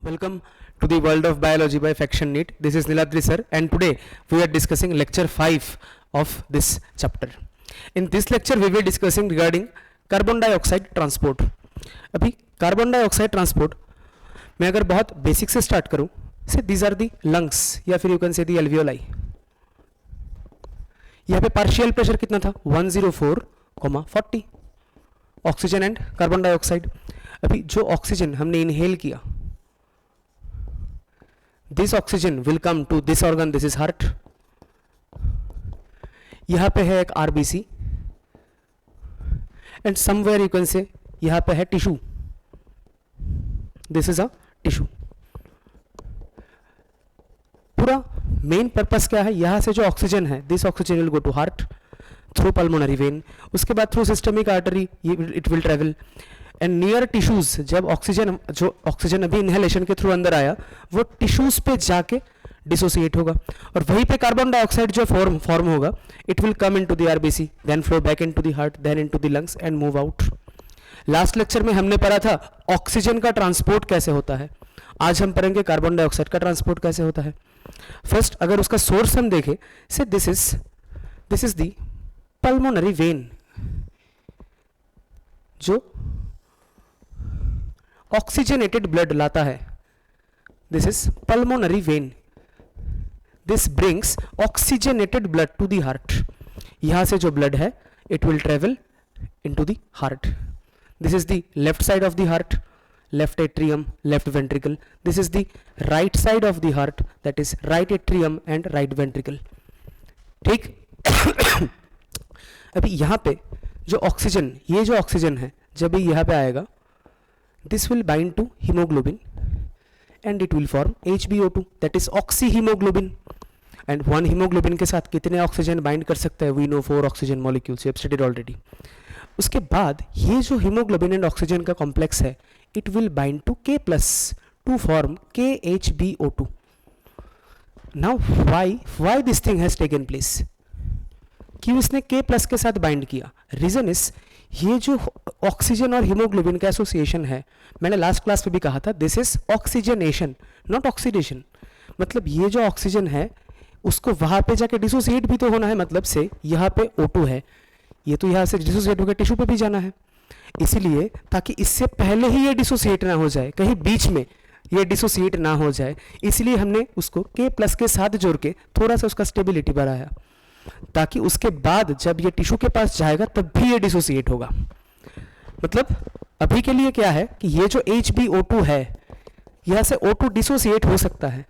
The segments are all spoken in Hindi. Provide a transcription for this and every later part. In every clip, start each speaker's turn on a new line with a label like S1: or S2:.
S1: Welcome to the world of biology by Faction NEET. This is Niladri sir, and today we are discussing lecture 5 of this chapter. In this lecture we will discussing regarding carbon dioxide transport. अभी कार्बन डाइऑक्साइड ट्रांसपोर्ट मैं अगर बहुत बेसिक से स्टार्ट करूं, से दीज आर दी लंग्स या फिर यू कैन से दी एल्वियोलाई. यहाँ पे पार्शियल प्रेशर कितना था 104,40 ऑक्सीजन एंड कार्बन डाइऑक्साइड. अभी जो ऑक्सीजन हमने इनहेल किया, this oxygen will come to this organ, this is heart. यहां पे है एक RBC and somewhere you can say यहां पे है tissue, this is a tissue. पूरा मेन पर्पस क्या है, यहां से जो ऑक्सीजन है, this oxygen will go to heart through pulmonary vein, उसके बाद through systemic artery it will travel and near tissues. जब ऑक्सीजन जो ऑक्सीजन अभी इनहेलेशन के थ्रू अंदर आया वो टिश्यूज पे जाके डिसोसिएट होगा और वहीं पे कार्बन डाइऑक्साइड जो फॉर्म होगा it will come into the RBC, then flow back into the heart, then into the lungs and move out. Last lecture में हमने पढ़ा था ऑक्सीजन का ट्रांसपोर्ट कैसे होता है. आज हम पढ़ेंगे कार्बन डाइऑक्साइड का ट्रांसपोर्ट कैसे होता है. फर्स्ट अगर उसका सोर्स हम देखें, say this is the pulmonary vein जो ऑक्सीजनेटेड ब्लड लाता है. This is pulmonary vein, this brings oxygenated blood to the heart. यहां से जो ब्लड है it will travel into the heart. This is the left side of the heart, left atrium, left ventricle. This is the right side of the heart, that is right atrium and right ventricle. ठीक. अभी यहाँ पे जो ऑक्सीजन, ये जो ऑक्सीजन है जब ये यहाँ पे आएगा, this will bind to hemoglobin and it will form HbO2, that is oxyhemoglobin. And one hemoglobin के साथ कितने ऑक्सीजन बाइंड कर सकता है, we know 4 oxygen molecules, we have studied already. उसके बाद ये जो हीमोग्लोबिन एंड ऑक्सीजन का कॉम्प्लेक्स है it will bind to K+ to form KHbO2. Now why this thing has taken place, क्यों इसने K+ के साथ बाइंड किया. रीजन इज ये जो ऑक्सीजन और हीमोग्लोबिन का एसोसिएशन है, मैंने लास्ट क्लास में भी कहा था, this is oxygenation not oxidation. मतलब ये जो ऑक्सीजन है उसको वहां पे जाके डिसोसिएट भी तो होना है. मतलब से यहाँ पे O2 है, ये तो यहाँ से डिसोसिएट होकर टिश्यू पे भी जाना है. इसीलिए ताकि इससे पहले ही ये डिसोसिएट ना हो जाए, कहीं बीच में ये डिसोसिएट ना हो जाए, इसलिए हमने उसको K+ के साथ जोड़ के थोड़ा सा उसका स्टेबिलिटी बढ़ाया, ताकि उसके बाद जब ये टिश्यू के पास जाएगा तब भी ये डिसोसिएट होगा. मतलब अभी के लिए क्या है कि ये जो HbO2 है, यहाँ से O2 डिसोसिएट हो सकता है.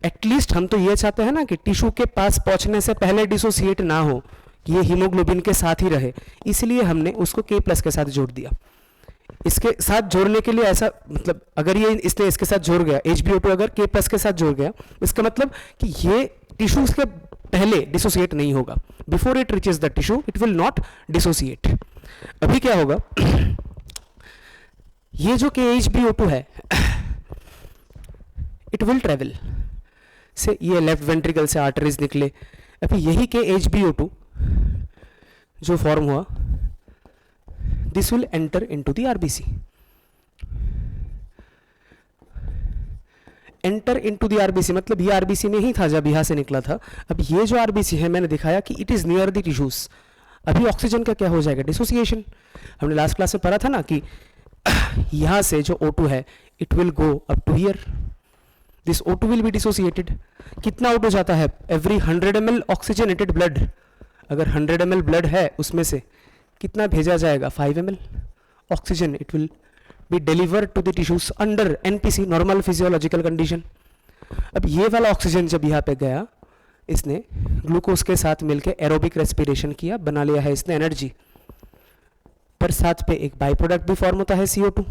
S1: एटलीस्ट हम तो ये चाहते हैं ना कि टिश्यू के पास पहुंचने से पहले डिसोसिएट ना हो, ये हीमोग्लोबिन के साथ ही रहे, इसलिए हमने उसको K+ के साथ जोड़ दिया. इसके साथ जोड़ने के लिए ऐसा, मतलब अगर ये इसने इसके साथ जोड़ गया, HbO2 अगर K+ के साथ जोड़ गया, इसका मतलब कि ये टिश्यू के पहले डिसोसिएट नहीं होगा. Before it reaches the tissue it will not dissociate. अभी क्या होगा, ये जो HbO2 है इट विल ट्रेवल से, ये लेफ्ट वेंट्रिकल से आर्टरीज निकले. अभी यही HbO2 जो फॉर्म हुआ, this will enter into the RBC. Enter into the RBC मतलब ये आरबीसी में ही था जब यहां से निकला था. अब ये जो आरबीसी है मैंने दिखाया कि it is near the tissues. अभी ऑक्सीजन का क्या हो जाएगा, डिसोसिएशन. हमने लास्ट क्लास में पढ़ा था ना कि यहां से जो O2 है it will go up to here, this O2 will be dissociated. कितना O2 जाता है, एवरी 100 ml ऑक्सीजनेटेड ब्लड, अगर 100 ml ब्लड है उसमें से कितना भेजा जाएगा, 5 ml oxygen. It will be delivered to the tissues under NPC, normal physiological condition. अब ये वाला ऑक्सीजन जब यहाँ पे गया, इसने ग्लूकोज के साथ मिलकर एरोबिक रेस्पिरेशन किया, बना लिया है इसने एनर्जी, पर साथ पे एक बाई प्रोडक्ट भी फॉर्म होता है CO2.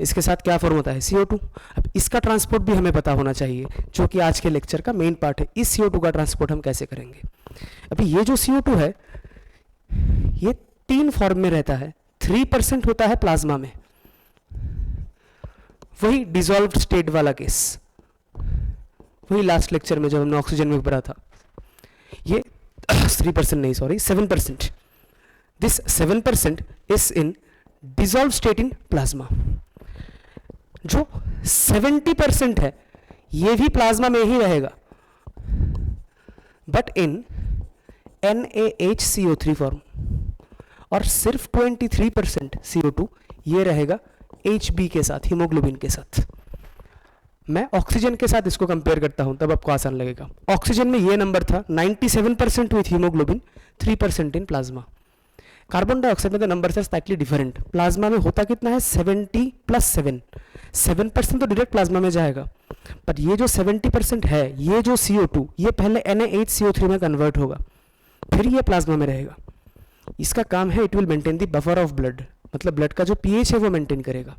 S1: इसके साथ क्या फॉर्म होता है, CO2. अब इसका ट्रांसपोर्ट भी हमें पता होना चाहिए, जो कि आज के लेक्चर का मेन पार्ट है. इस CO2 का ट्रांसपोर्ट हम कैसे करेंगे. अभी ये जो CO2 है ये 3 फॉर्म में रहता है. 3% होता है प्लाज्मा में, वही डिसॉल्व्ड स्टेट वाला केस, वही लास्ट लेक्चर में जब हमने ऑक्सीजन में पढ़ा था. ये 3% नहीं, sorry 7%. This 7% is in dissolved state in plasma. जो 70% है ये भी प्लाज्मा में ही रहेगा, बट इन NaHCO3 फॉर्म, और सिर्फ 23% CO2 ये रहेगा Hb के साथ, हीमोग्लोबिन के साथ। मैं ऑक्सीजन के साथ इसको कंपेयर करता हूं तब आपको आसान लगेगा। ऑक्सीजन में ये नंबर था 97% with haemoglobin, 3% in plasma. Carbon dioxide में तो नंबर है स्लाइटली डिफरेंट। प्लाज्मा में होता कितना है 70 + 7% तो डायरेक्ट प्लाज्मा में जाएगा, पर ये जो 70% है, ये जो CO2 ये पहले NaHCO3 में कन्वर्ट होगा, फिर ये प्लाज्मा में रहेगा। इसका काम है it will maintain the buffer of blood, मतलब ब्लड का जो pH है वो मेंटेन करेगा,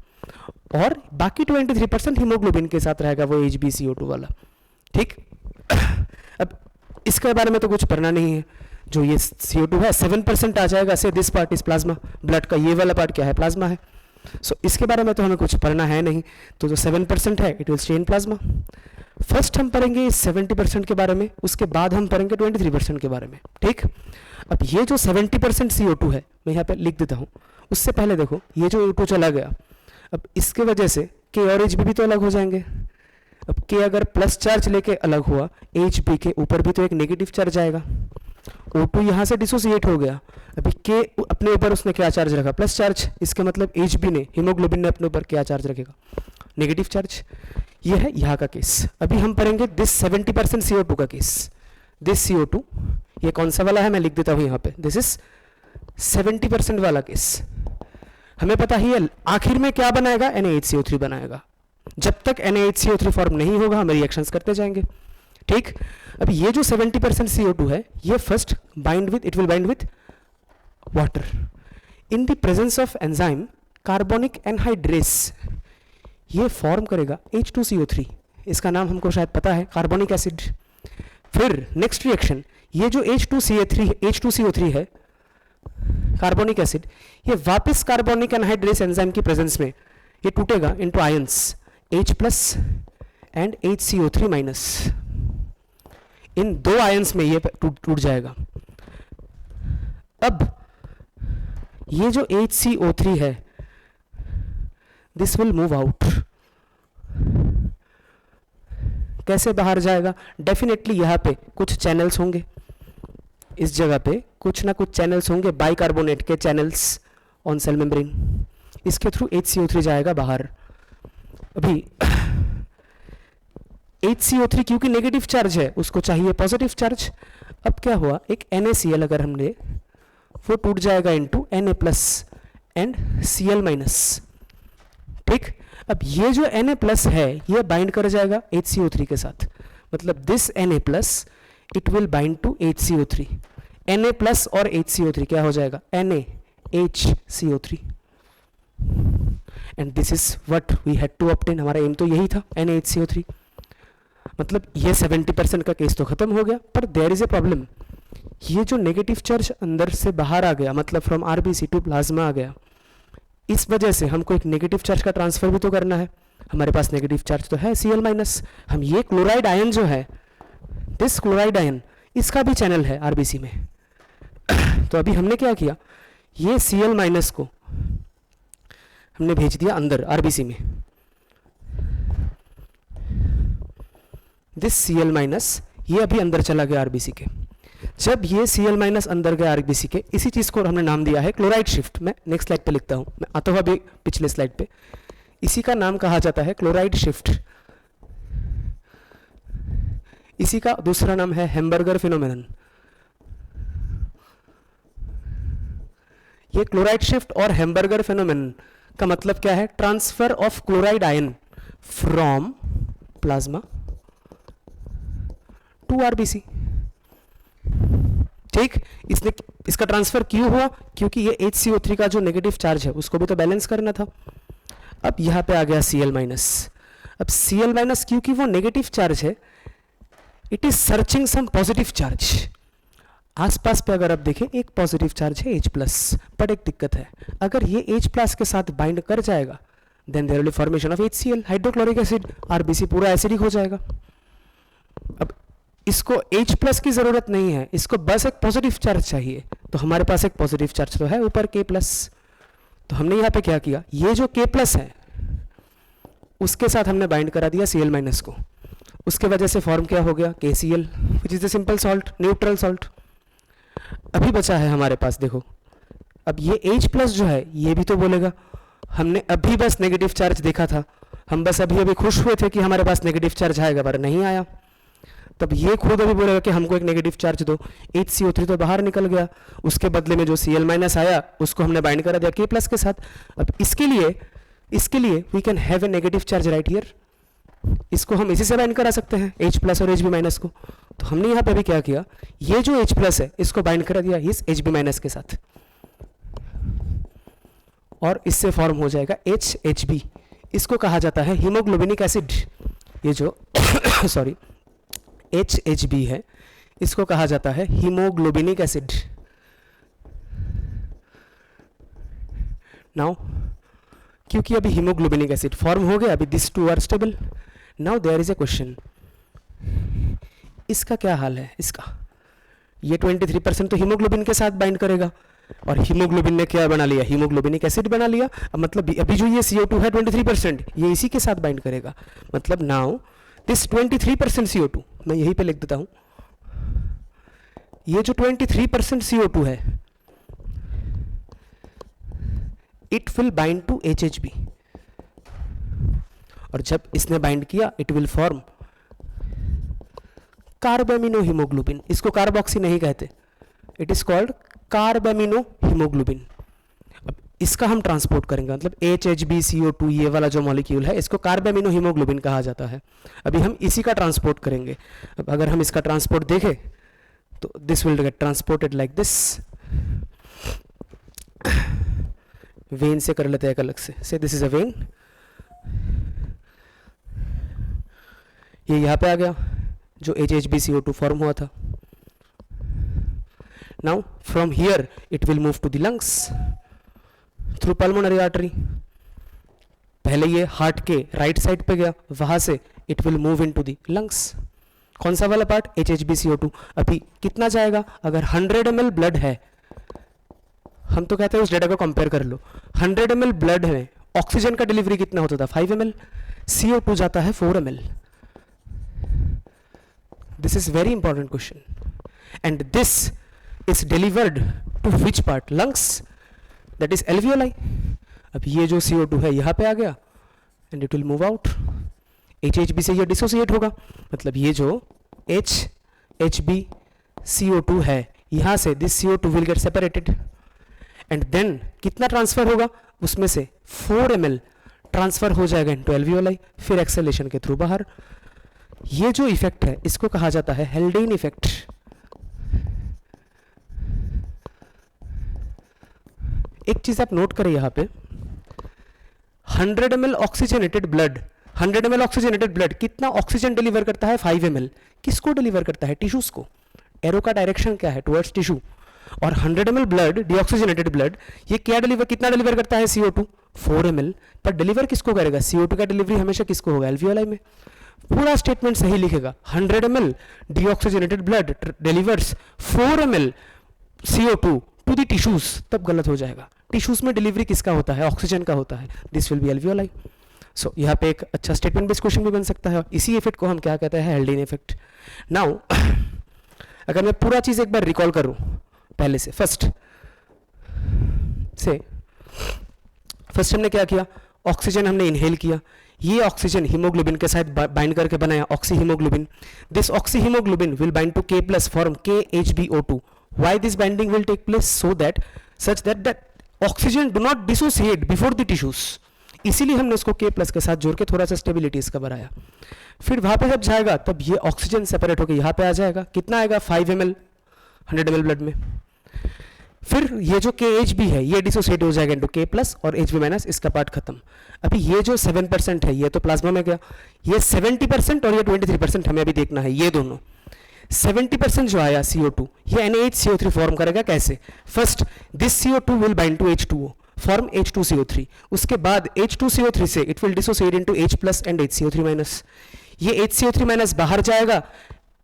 S1: और बाकी 23% हीमोग्लोबिन के साथ रहेगा, वो HbCO2 वाला। ठीक, अब इसके बारे में तो कुछ पढ़ना नहीं है। जो ये CO2 है 7% आ जाएगा, से this part is plasma, blood का ये वाला पार्ट क्या है, प्लाज्मा है। सो इसके बारे में तो हमें कुछ पढ़ना है नहीं। तो जो 7% है it will stay in plasma. First हम पढ़ेंगे 70% के बारे में, उसके बाद हम पढ़ेंगे 23% के बारे में। ठीक, अब ये जो 70% CO2 है मैं यहाँ पे लिख देता हूँ। उससे पहले देखो ये जो O2 चला गया, अब इसके वजह से K और Hb भी तो अलग हो जाएंगे। अब K अगर प्लस चार्ज लेके अलग हुआ, Hb के ऊपर भी तो एक नेगेटिव चार्ज आएगा। O2 यहाँ से डिसोसिएट हो गया, अभी K अपने ऊपर उसने क्या चार्ज रखा, प्लस चार्ज। इसके मतलब Hb ने, हीमोग्लोबिन ने अपने ऊपर क्या चार्ज रखेगा, नेगेटिव चार्ज। ये है यहाँ का केस। अभी हम पढ़ेंगे दिस 70% CO2 का केस। दिस CO2 ये कौन सा वाला है मैं लिख देता हूँ यहाँ पे, दिस इज 70% वाला केस। हमें पता ही है आखिर में क्या बनाएगा, NaHCO3 बनाएगा। जब तक NaHCO3 फॉर्म नहीं होगा हम रिएक्शंस करते जाएंगे। ठीक, अब ये जो 70% CO2 है ये first bind with, it will bind with water in the presence of enzyme carbonic anhydrase. ये फॉर्म करेगा H2CO3, इसका नाम हमको शायद पता है, कार्बोनिक एसिड। फिर नेक्स्ट रिएक्शन, ये जो H2CO3 है कार्बोनिक एसिड, ये वापस कार्बोनिक एनहाइड्रेस एंजाइम की प्रेजेंस में ये टूटेगा into ions H+ and HCO3-। इन दो आयंस में ये टूट जाएगा। अब ये जो HCO3 है दिस विल मूव आउट। कैसे बाहर जाएगा, डेफिनेटली यहाँ पे कुछ चैनल्स होंगे, इस जगह पे कुछ ना कुछ चैनल्स होंगे, बाइकार्बोनेट के चैनल्स ऑन सेल मेम्ब्रेन, इसके थ्रू HCO3 जाएगा बाहर। अभी HCO3 क्योंकि नेगेटिव चार्ज है उसको चाहिए पॉजिटिव चार्ज। अब क्या हुआ, एक NaCl अगर हमने, वो टूट जाएगा इनटू Na+ एंड Cl-। ठीक, अब ये जो Na+ है ये बाइंड कर जाएगा HCO3 के साथ, मतलब this Na+ it will bind to HCO3। Na+ और HCO3 क्या हो जाएगा, NaHCO3, and this is what we had to obtain. हमारा एम तो यही था, NaHCO3। मतलब ये 70% का केस तो खत्म हो गया, पर देयर इज ए प्रॉब्लम। ये जो नेगेटिव चार्ज अंदर से बाहर आ गया, मतलब फ्रॉम RBC टू प्लाज्मा आ गया, इस वजह से हमको एक नेगेटिव चार्ज का ट्रांसफर भी तो करना है। हमारे पास नेगेटिव चार्ज तो है Cl-। हम ये क्लोराइड आयन जो है, दिस क्लोराइड आयन, इसका भी चैनल है RBC में। तो अभी हमने क्या किया, ये Cl- को हमने भेज दिया अंदर RBC में। दिस Cl- ये अभी अंदर चला गया RBC के। जब ये Cl- अंदर गया RBC के, इसी चीज को हमने नाम दिया है क्लोराइड शिफ्ट। मैं नेक्स्ट स्लाइड पे लिखता हूं, मैं आता हूं अभी पिछले स्लाइड पे। इसी का नाम कहा जाता है क्लोराइड शिफ्ट। इसी का दूसरा नाम है हैम्बर्गर फिनोमेनन। ये क्लोराइड शिफ्ट और हैम्बर्गर फिनोमेनन का मतलब क्या है, transfer of chloride ion from plasma to RBC। ठीक, इसका ट्रांसफर क्यों हुआ, क्योंकि ये HCO3 का जो नेगेटिव चार्ज है उसको भी तो बैलेंस करना था। अब यहां पे आ गया Cl-। अब Cl- क्योंकि वो नेगेटिव चार्ज है, it is searching some positive charge. आसपास पे अगर आप देखें एक पॉजिटिव चार्ज है H+, बट एक दिक्कत है, अगर ये H+ के साथ बाइंड कर जाएगा then there will be formation of HCl, hydrochloric acid. RBC पूरा एसिडिक हो जाएगा। अब इसको H+ की जरूरत नहीं है, इसको बस एक पॉजिटिव चार्ज चाहिए। तो हमारे पास एक पॉजिटिव चार्ज तो है ऊपर K+। तो हमने यहाँ पे क्या किया, ये जो K+ है उसके साथ हमने बाइंड करा दिया Cl माइनस को, उसके वजह से फॉर्म क्या हो गया KCl which is the simple salt, neutral salt. अभी बचा है हमारे पास, देखो अब ये H प्लस जो है ये भी तो बोलेगा, हमने अभी बस नेगेटिव चार्ज देखा था, हम बस अभी अभी खुश हुए थे कि हमारे पास नेगेटिव चार्ज आएगा, पर नहीं आया। तब ये खुद अभी बोलेगा कि हमको एक नेगेटिव चार्ज दो, HCO3 तो बाहर निकल गया, उसके बदले में जो Cl माइनस आया उसको हमने बाइंड करा दिया K प्लस के साथ। अब इसके लिए we can have a negative charge right here, इसको हम इसी से बाइंड करा सकते हैं H प्लस और Hb माइनस को। तो हमने यहाँ पे भी क्या किया, ये जो H प्लस है इसको बाइंड करा दिया इस Hb माइनस के साथ, और इससे फॉर्म हो जाएगा HHB। इसको कहा जाता है हीमोग्लोबिनिक एसिड। ये जो सॉरी HHB है इसको कहा जाता है हीमोग्लोबिनिक एसिड। नाउ क्योंकि अभी हीमोग्लोबिनिक एसिड फॉर्म हो गया, अभी this two are stable. Now there is a question, इसका क्या हाल है इसका, ये 23% तो हीमोग्लोबिन के साथ बाइंड करेगा, और हीमोग्लोबिन ने क्या बना लिया, हीमोग्लोबिनिक एसिड बना लिया। अब मतलब अभी जो ये CO2 है 23% ये इसी के साथ बाइंड करेगा, मतलब नाउ दिस 23% CO2, मैं यहीं पे लिख देता हूं, ये जो 23% CO2 है it will bind to HHB, और जब इसने बाइंड किया it will form carbamino haemoglobin. इसको कार्बोक्सी नहीं कहते, it is called carbamino haemoglobin. अब इसका हम ट्रांसपोर्ट करेंगे, मतलब HHbCO2 ये वाला जो मॉलिक्यूल है इसको कार्बामिनो हीमोग्लोबिन कहा जाता है। अभी हम इसी का ट्रांसपोर्ट करेंगे। अब अगर हम इसका ट्रांसपोर्ट देखें तो this will get transported like this, when से कर लेते हैं एक अलग से दिस इज अ वेन, ये यहाँ पे आ गया जो HHbCO2 फॉर्म हुआ था। Now from here it will move to the lungs through pulmonary artery। पहले ये हार्ट के राइट साइड पे गया, वहां से it will move into the lungs। कौन सा वाला पार्ट, HHbCO2। अभी कितना जाएगा, अगर 100 ml ब्लड है, हम तो कहते हैं उस डेटा को कंपेयर कर लो, 100 ml ब्लड में ऑक्सीजन का डिलीवरी कितना होता था 5 ml, CO2 जाता है 4 ml। This is very important question, and this is delivered to which part, lungs, that is alveoli। अब ये जो CO2 है यहाँ पे आ गया and it will move out, HHB से ये डिसोसिएट होगा, मतलब ये जो HHbCO2 है यहाँ से this CO2 will get separated and then कितना ट्रांसफर होगा, उसमें से 4 ml ट्रांसफर हो जाएगा into alveoli, फिर एक्सेलेशन के थ्रू बाहर। ये जो इफेक्ट है इसको कहा जाता है हेल्डेन इफेक्ट। एक चीज आप नोट करें यहाँ पे, 100 ml oxygenated blood, 100 ml oxygenated blood कितना ऑक्सीजन डिलीवर करता है 5 ml। किसको डिलीवर करता है, टिश्यूज को। एरो का डायरेक्शन क्या है, टुवर्ड्स टिश्यू। और 100 ml ब्लड, डीऑक्सीजनेटेड ब्लड, ये क्या कितना डिलीवर करता है CO2 4 ml। पर डिलीवर किसको करेगा, CO2 का डिलीवरी हमेशा किसको होगा, एल्वियोलाई में। पूरा स्टेटमेंट सही लिखेगा, 100 ml deoxygenated blood delivers 4 ml CO2 to the tissues, तब गलत हो जाएगा। टिश्यूज में डिलीवरी किसका होता है, ऑक्सीजन का होता है, दिस विल बी एल्वियोलाई। सो यहाँ पे एक अच्छा स्टेटमेंट बेस्ड क्वेश्चन भी बन सकता है। इसी इफेक्ट को हम क्या कहते हैं, हेल्डेन इफेक्ट। नाउ अगर मैं पूरा चीज एक बार रिकॉल करूं पहले से, फर्स्ट हमने क्या किया, ऑक्सीजन हमने इनहेल किया, ये ऑक्सीजन हीमोग्लोबिन के साथ बाइंड करके बनाया oxy haemoglobin. This oxy haemoglobin will bind to K plus form KHbO2। Why this binding will take place, so that such that oxygen do not dissociate before the tissues। इसीलिए हमने उसको K प्लस के साथ जोड़ के थोड़ा सा स्टेबिलिटी इसका बढ़ाया। फिर वहां पे जब जाएगा तब ये ऑक्सीजन सेपरेट होकर यहाँ पे आ जाएगा, कितना आएगा 5 ml 100 ml ब्लड में। फिर ये जो KHb है ये डिसोसिएट हो जाएगा इनटू K प्लस और HB माइनस, इसका पार्ट खत्म। अभी ये जो 7% है ये तो प्लाज्मा में गया, ये 70% और ये 23% हमें अभी देखना है। ये दोनों 70% जो आया CO2 ये NaHCO3 फॉर्म करेगा कैसे, first this CO2 will bind to H2O form H2CO3, उसके बाद H2CO3 से it will dissociate into H plus and HCO3 minus. ये HCO3 माइनस बाहर जाएगा,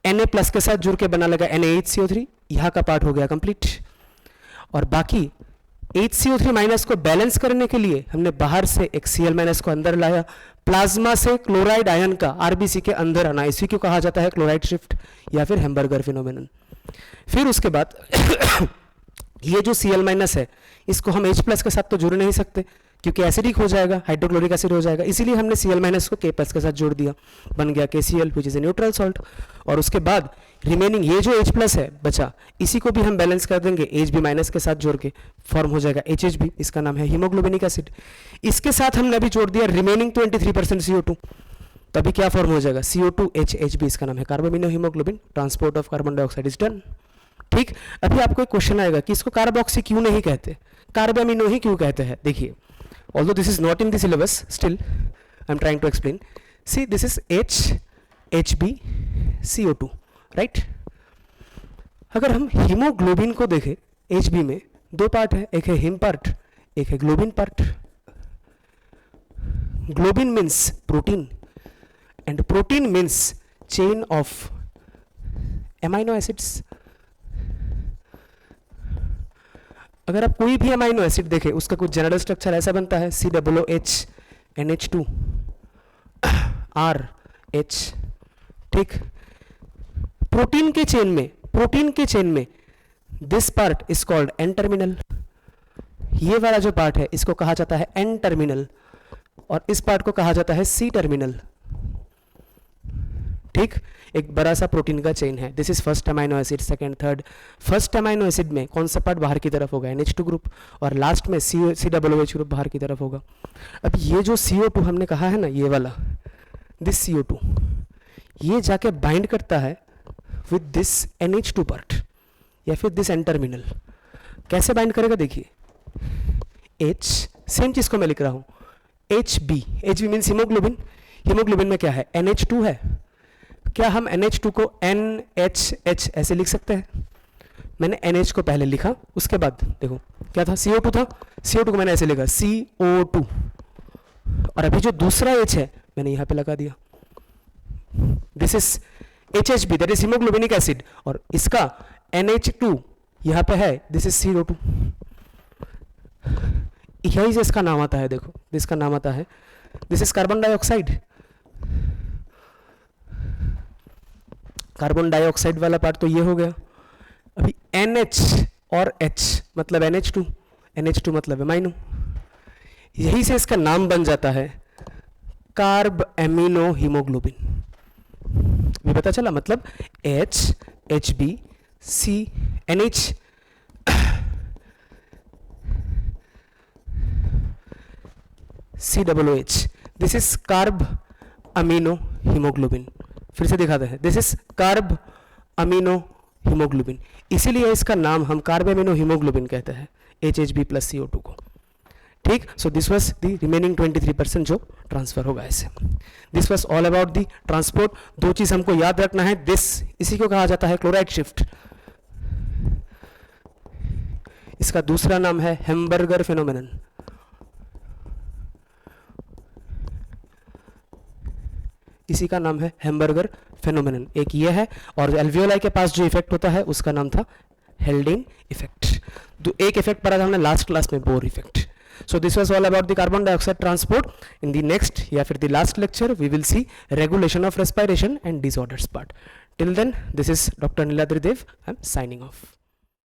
S1: Na प्लस के साथ जुड़ के बना लगा NaHCO3, यहाँ का पार्ट हो गया कंप्लीट। और बाकी HCO3 माइनस को बैलेंस करने के लिए हमने बाहर से एक Cl माइनस को अंदर लाया, प्लाज्मा से क्लोराइड आयन का आरबीसी के अंदर आना, इसी को कहा जाता है क्लोराइड शिफ्ट या फिर हैम्बर्गर फिनोमेनन। फिर उसके बाद ये जो Cl माइनस है इसको हम H प्लस के साथ तो जोड़ नहीं सकते क्योंकि एसिडिक हो जाएगा, हाइड्रोक्लोरिक एसिड हो जाएगा, इसीलिए हमने Cl माइनस को K प्लस के साथ जोड़ दिया, बन गया KCl which is a neutral salt. और उसके बाद रिमेनिंग ये जो H प्लस है बचा, इसी को भी हम बैलेंस कर देंगे Hb माइनस के साथ जोड़ के, फॉर्म हो जाएगा HHB, इसका नाम है हीमोग्लोबिनिक एसिड। इसके साथ हमने अभी जोड़ दिया रिमेनिंग 23% CO2, तभी क्या फॉर्म हो जाएगा CO2HHB, इसका नाम है carbamino haemoglobin. Transport of carbon dioxide is done. ठीक, अभी आपको एक क्वेश्चन आएगा कि इसको कार्बोक्सी क्यों नहीं कहते, कार्बामिनो ही क्यों कहते हैं। देखिए, although this is not in the syllabus, still I am trying to explain. See, this is HHB CO2, right? अगर हम हीमोग्लोबिन को देखें, HB में दो पार्ट है, एक है हिम पार्ट, एक है globin part. Globin means protein and protein means chain of amino acids. अगर आप कोई भी अमाइनो एसिड देखें उसका कुछ जनरल स्ट्रक्चर ऐसा बनता है COOH NH2 RH। ठीक, प्रोटीन के चेन में this part is called an terminal, ये वाला जो पार्ट है इसको कहा जाता है एन टर्मिनल और इस पार्ट को कहा जाता है सी टर्मिनल। ठीक, एक बड़ा सा प्रोटीन का चेन है। This is first amino acid, second, third. First amino acid में कौन सा पार्ट बाहर की तरफ होगा, NH2 ग्रुप, और लास्ट में COOH ग्रुप बाहर की तरफ होगा। अब ये जो CO2 हमने कहा है ना, ये वाला दिस CO2, ये जाके बाइंड करता है विद दिस NH2 पार्ट या फिर दिस एन टर्मिनल। कैसे बाइंड करेगा देखिए, H, सेम चीज को मैं लिख रहा हूं, HB मीन्स हीमोग्लोबिन। हीमोग्लोबिन में क्या है, NH2 है। क्या हम NH2 को NHH ऐसे लिख सकते हैं? मैंने NH को पहले लिखा, उसके बाद देखो क्या था, CO2 था, CO2 को मैंने ऐसे लिखा CO2, और अभी जो दूसरा H है मैंने यहां पे लगा दिया। This is HHB, that is haemoglobinic acid, और इसका NH2 यहां पे है, दिस इज CO2। यही से इसका नाम आता है, देखो इसका नाम आता है, this is carbon dioxide. Carbon dioxide वाला पार्ट तो ये हो गया। अभी NH और H मतलब NH2, NH2 मतलब एमाइनो, यही से इसका नाम बन जाता है कार्ब एमिनो हीमोग्लोबिन। ये पता चला, मतलब H, HB, C, NH, COOH, this is carb amino haemoglobin. फिर से दिखाते हैं, this is carb amino haemoglobin, इसीलिए इसका नाम हम कार्ब अमीनो हीमोग्लोबिन कहते हैं, HHB प्लस CO2 को। ठीक, सो दिस वाज द रिमेनिंग 23% जो ट्रांसफर होगा ऐसे। This was all about the transport. दो चीज हमको याद रखना है, दिस, इसी को कहा जाता है क्लोराइड शिफ्ट, इसका दूसरा नाम है हैम्बर्गर फिनोमेनन। इसी का नाम है हैम्बर्गर फेनोमेनन। एक ये है, और एल्वियोलाई के पास जो इफेक्ट होता है उसका नाम था हेल्डेन इफेक्ट। तो एक इफेक्ट पढ़ा था हमने लास्ट क्लास में, Bohr effect. So this was all about the carbon dioxide transport. In the next या फिर the last lecture we will see regulation of respiration and disorders part. Till then, this is doctor Niladri Dev, I am signing of.